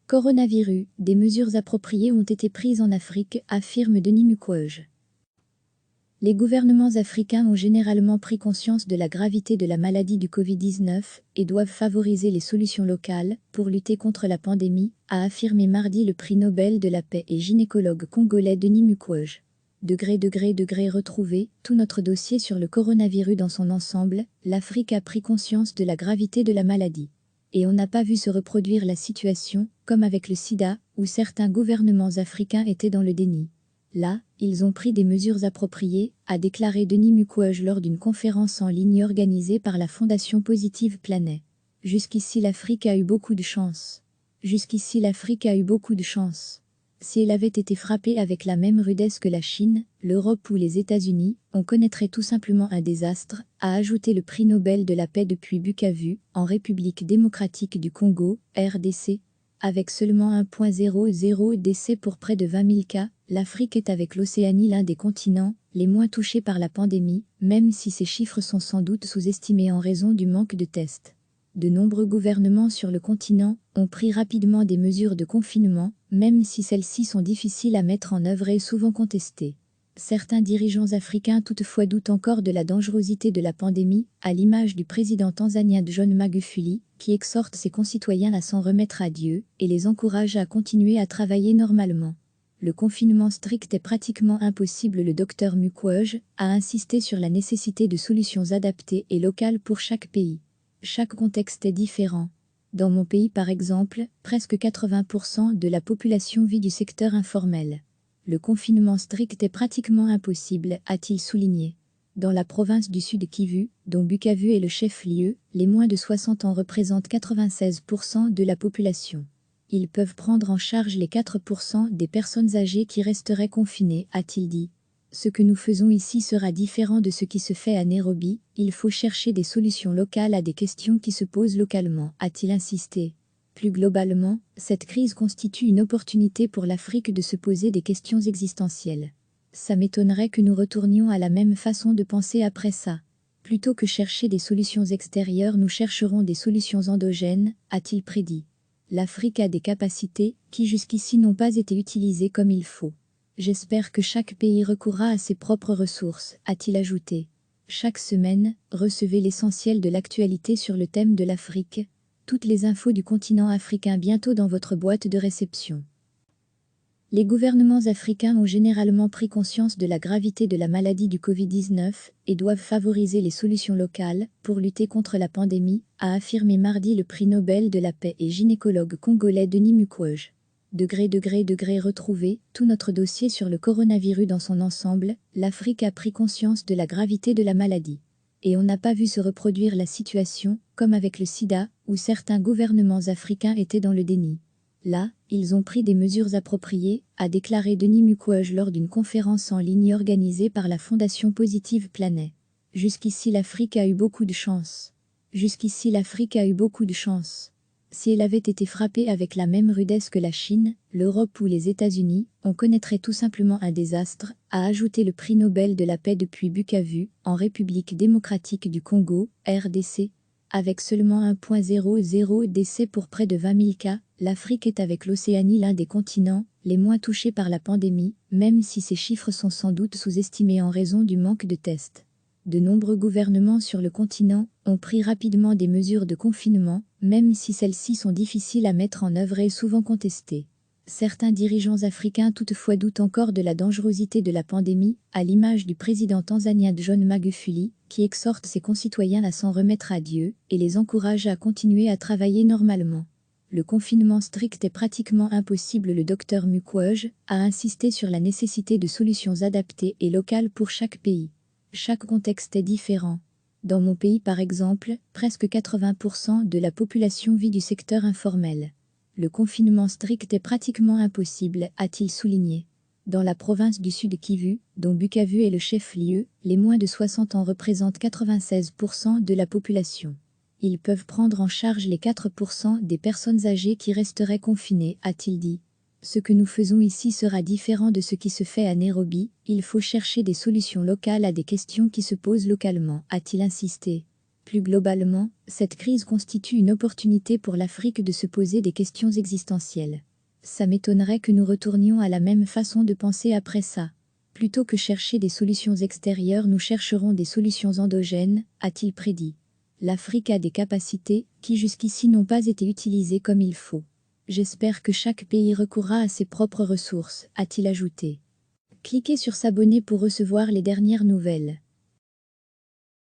Coronavirus, des mesures appropriées ont été prises en Afrique, affirme Denis Mukwege. Les gouvernements africains ont généralement pris conscience de la gravité de la maladie du Covid-19 et doivent favoriser les solutions locales pour lutter contre la pandémie, a affirmé mardi le prix Nobel de la paix et gynécologue congolais Denis Mukwege. Retrouvé tout notre dossier sur le coronavirus dans son ensemble, l'Afrique a pris conscience de la gravité de la maladie. Et on n'a pas vu se reproduire la situation, comme avec le sida, où certains gouvernements africains étaient dans le déni. Là, ils ont pris des mesures appropriées, a déclaré Denis Mukwege lors d'une conférence en ligne organisée par la Fondation Positive Planet. Jusqu'ici l'Afrique a eu beaucoup de chance. Jusqu'ici l'Afrique a eu beaucoup de chance. Si elle avait été frappée avec la même rudesse que la Chine, l'Europe ou les États-Unis, on connaîtrait tout simplement un désastre, a ajouté le prix Nobel de la paix depuis Bukavu, en République démocratique du Congo, RDC. Avec seulement 1,00 décès pour près de 20 000 cas, l'Afrique est avec l'Océanie l'un des continents les moins touchés par la pandémie, même si ces chiffres sont sans doute sous-estimés en raison du manque de tests. De nombreux gouvernements sur le continent ont pris rapidement des mesures de confinement, même si celles-ci sont difficiles à mettre en œuvre et souvent contestées. Certains dirigeants africains toutefois doutent encore de la dangerosité de la pandémie, à l'image du président tanzanien John Magufuli, qui exhorte ses concitoyens à s'en remettre à Dieu et les encourage à continuer à travailler normalement. Le confinement strict est pratiquement impossible. Le docteur Mukwege a insisté sur la nécessité de solutions adaptées et locales pour chaque pays. Chaque contexte est différent. Dans mon pays par exemple, presque 80% de la population vit du secteur informel. Le confinement strict est pratiquement impossible, a-t-il souligné. Dans la province du Sud Kivu, dont Bukavu est le chef-lieu, les moins de 60 ans représentent 96% de la population. Ils peuvent prendre en charge les 4% des personnes âgées qui resteraient confinées, a-t-il dit. Ce que nous faisons ici sera différent de ce qui se fait à Nairobi, il faut chercher des solutions locales à des questions qui se posent localement, a-t-il insisté. Plus globalement, cette crise constitue une opportunité pour l'Afrique de se poser des questions existentielles. Ça m'étonnerait que nous retournions à la même façon de penser après ça. Plutôt que chercher des solutions extérieures, nous chercherons des solutions endogènes, a-t-il prédit. L'Afrique a des capacités qui jusqu'ici n'ont pas été utilisées comme il faut. J'espère que chaque pays recourra à ses propres ressources, a-t-il ajouté. Chaque semaine, recevez l'essentiel de l'actualité sur le thème de l'Afrique. Toutes les infos du continent africain bientôt dans votre boîte de réception. Les gouvernements africains ont généralement pris conscience de la gravité de la maladie du Covid-19 et doivent favoriser les solutions locales pour lutter contre la pandémie, a affirmé mardi le prix Nobel de la paix et gynécologue congolais Denis Mukwege. Retrouvé tout notre dossier sur le coronavirus dans son ensemble, l'Afrique a pris conscience de la gravité de la maladie. Et on n'a pas vu se reproduire la situation, comme avec le sida, où certains gouvernements africains étaient dans le déni. Là, ils ont pris des mesures appropriées, a déclaré Denis Mukwege lors d'une conférence en ligne organisée par la Fondation Positive Planet. Jusqu'ici l'Afrique a eu beaucoup de chance. Jusqu'ici l'Afrique a eu beaucoup de chance. Si elle avait été frappée avec la même rudesse que la Chine, l'Europe ou les États-Unis, on connaîtrait tout simplement un désastre, a ajouté le prix Nobel de la paix depuis Bukavu, en République démocratique du Congo, RDC. Avec seulement 1,00 décès pour près de 20 000 cas, l'Afrique est avec l'Océanie l'un des continents les moins touchés par la pandémie, même si ces chiffres sont sans doute sous-estimés en raison du manque de tests. De nombreux gouvernements sur le continent ont pris rapidement des mesures de confinement, même si celles-ci sont difficiles à mettre en œuvre et souvent contestées. Certains dirigeants africains toutefois doutent encore de la dangerosité de la pandémie, à l'image du président tanzanien John Magufuli, qui exhorte ses concitoyens à s'en remettre à Dieu et les encourage à continuer à travailler normalement. Le confinement strict est pratiquement impossible. Le docteur Mukwege a insisté sur la nécessité de solutions adaptées et locales pour chaque pays. Chaque contexte est différent. Dans mon pays par exemple, presque 80% de la population vit du secteur informel. Le confinement strict est pratiquement impossible, a-t-il souligné. Dans la province du Sud Kivu, dont Bukavu est le chef-lieu, les moins de 60 ans représentent 96% de la population. Ils peuvent prendre en charge les 4% des personnes âgées qui resteraient confinées, a-t-il dit. Ce que nous faisons ici sera différent de ce qui se fait à Nairobi, il faut chercher des solutions locales à des questions qui se posent localement, a-t-il insisté. Plus globalement, cette crise constitue une opportunité pour l'Afrique de se poser des questions existentielles. Ça m'étonnerait que nous retournions à la même façon de penser après ça. Plutôt que chercher des solutions extérieures, nous chercherons des solutions endogènes, a-t-il prédit. L'Afrique a des capacités qui jusqu'ici n'ont pas été utilisées comme il faut. J'espère que chaque pays recourra à ses propres ressources, a-t-il ajouté. Cliquez sur s'abonner pour recevoir les dernières nouvelles.